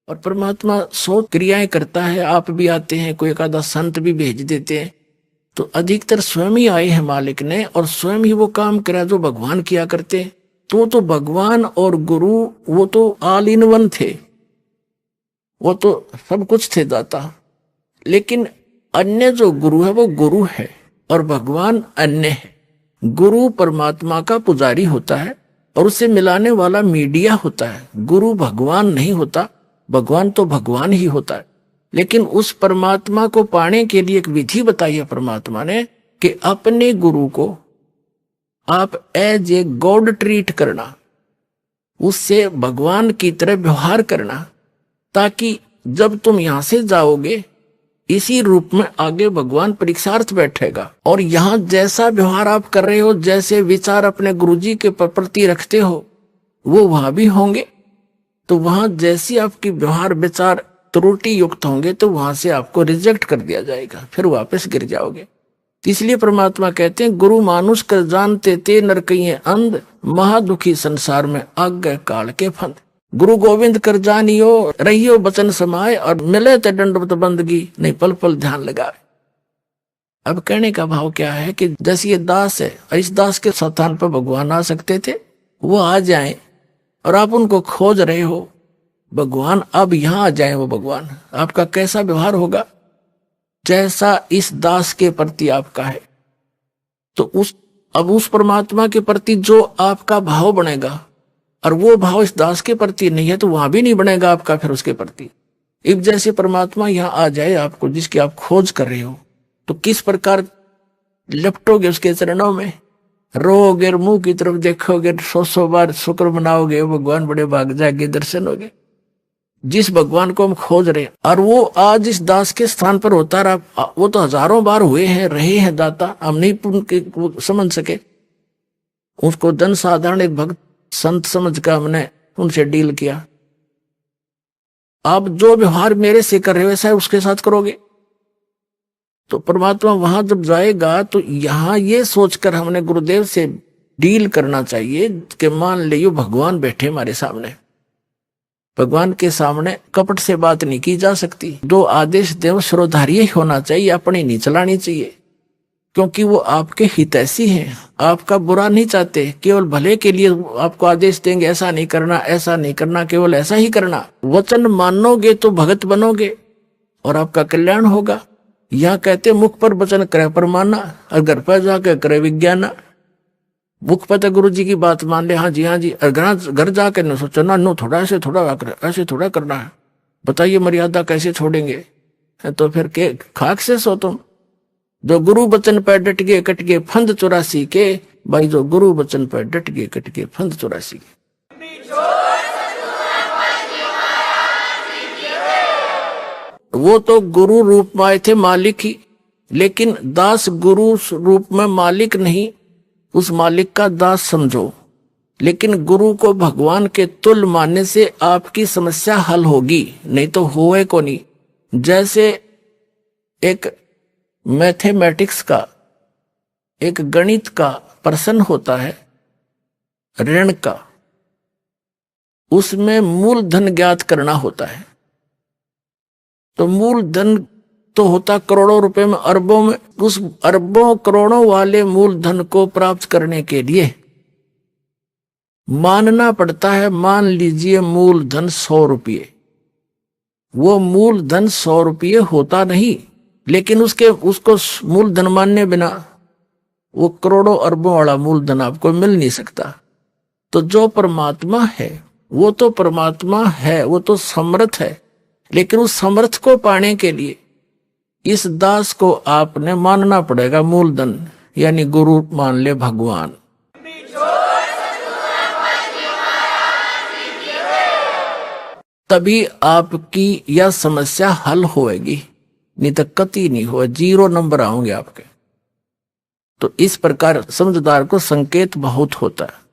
और परमात्मा 100 क्रियाएं करता है। आप भी आते हैं, कोई एक आधा संत भी भेज देते हैं, तो अधिकतर स्वयं ही आए हैं मालिक ने, और स्वयं ही वो काम करा जो भगवान किया करते। तो भगवान और गुरु वो तो ऑल इन वन थे, वो तो सब कुछ थे दाता। लेकिन अन्य जो गुरु है वो गुरु है और भगवान अन्य है। गुरु परमात्मा का पुजारी होता है और उसे मिलाने वाला मीडिया होता है। गुरु भगवान नहीं होता, भगवान तो भगवान ही होता है। लेकिन उस परमात्मा को पाने के लिए एक विधि बताई है परमात्मा ने कि अपने गुरु को आप एज ए गॉड ट्रीट करना, उससे भगवान की तरह व्यवहार करना, ताकि जब तुम यहां से जाओगे इसी रूप में आगे भगवान परीक्षार्थ बैठेगा। और यहां जैसा व्यवहार आप कर रहे हो, जैसे विचार अपने गुरुजी के प्रति रखते हो, वो वहां भी होंगे। तो वहां जैसी आपकी व्यवहार विचार त्रुटि युक्त होंगे तो वहां से आपको रिजेक्ट कर दिया जाएगा, फिर वापस गिर जाओगे। इसलिए परमात्मा कहते हैं गुरु मानुष कर जानते ते नरकइये अंध, महादुखी संसार में आज्ञा काल के फंद। गुरु गोविंद कर जानियो रहियो बचन समाए, और मिले ते दंडवत बंदगी नहीं पल पल ध्यान लगाए। अब कहने का भाव क्या है कि जैसे ये दास है, इस दास के स्थान पर भगवान आ सकते थे, वो आ जाएं, और आप उनको खोज रहे हो भगवान, अब यहां आ जाए वो भगवान। आपका कैसा व्यवहार होगा, जैसा इस दास के प्रति आपका है, तो उस परमात्मा के प्रति जो आपका भाव बनेगा, और वो भाव इस दास के प्रति नहीं है, तो वहां भी नहीं बनेगा आपका फिर उसके प्रति। अब जैसे परमात्मा यहां आ जाए आपको, जिसकी आप खोज कर रहे हो, तो किस प्रकार लपटोगे उसके चरणों में, रोगे, मुंह की तरफ देखोगे, 100 बार शुक्र मनाओगे, भगवान बड़े भाग जाएंगे, दर्शन होगे। जिस भगवान को हम खोज रहे हैं, और वो आज इस दास के स्थान पर होता रहा, वो तो हजारों बार हुए हैं, रहे हैं दाता, हम नहीं समझ सके। उसको जन साधारण एक भक्त संत समझ कर हमने उनसे डील किया। आप जो व्यवहार मेरे से कर रहे हो वैसा उसके साथ करोगे, तो परमात्मा वहां जब जाएगा तो यहां ये सोचकर हमने गुरुदेव से डील करना चाहिए कि मान लियो भगवान बैठे हमारे सामने, भगवान के सामने कपट से बात नहीं की जा सकती। जो आदेश देव श्रोधार्य ही होना चाहिए, अपनी नहीं चलानी चाहिए, क्योंकि वो आपके हितैषी हैं, आपका बुरा नहीं चाहते, केवल भले के लिए आपको आदेश देंगे, ऐसा नहीं करना, ऐसा नहीं करना, केवल ऐसा ही करना। वचन मानोगे तो भगत बनोगे और आपका कल्याण होगा। यहाँ कहते मुख पर वचन करे पर माना, और घर पर जाकर करे विज्ञाना। मुख पर तो गुरु जी की बात मान ले, हाँ जी हाँ जी, और घर जाकर न सोचो ना, नो थोड़ा ऐसे थोड़ा करना है, बताइए मर्यादा कैसे छोड़ेंगे, तो फिर के खाक से सो तुम। जो गुरु वचन पर डट गए कट गए फंद 84 के, भाई जो गुरु वचन पर डट गए कट गए फंद 84 के। वो तो गुरु रूप में आए थे मालिक ही, लेकिन दास गुरु रूप में मालिक नहीं, उस मालिक का दास समझो। लेकिन गुरु को भगवान के तुल मानने से आपकी समस्या हल होगी, नहीं तो होए को नहीं। जैसे एक मैथमेटिक्स का, एक गणित का प्रश्न होता है ऋण का, उसमें मूलधन ज्ञात करना होता है। तो मूलधन तो होता करोड़ों रुपए में, अरबों में। उस अरबों करोड़ों वाले मूलधन को प्राप्त करने के लिए मानना पड़ता है, मान लीजिए मूलधन 100 रुपये। वो मूलधन 100 रुपये होता नहीं, लेकिन उसको मूलधन मानने बिना वो करोड़ों अरबों वाला मूलधन आपको मिल नहीं सकता। तो जो परमात्मा है वो तो परमात्मा है, वो तो समर्थ है, लेकिन उस समर्थ को पाने के लिए इस दास को आपने मानना पड़ेगा मूलधन, यानी गुरु मान ले भगवान। तभी आपकी यह समस्या हल होएगी, नहीं तो कतई नहीं हो, 0 नंबर आओगे आपके। तो इस प्रकार समझदार को संकेत बहुत होता है।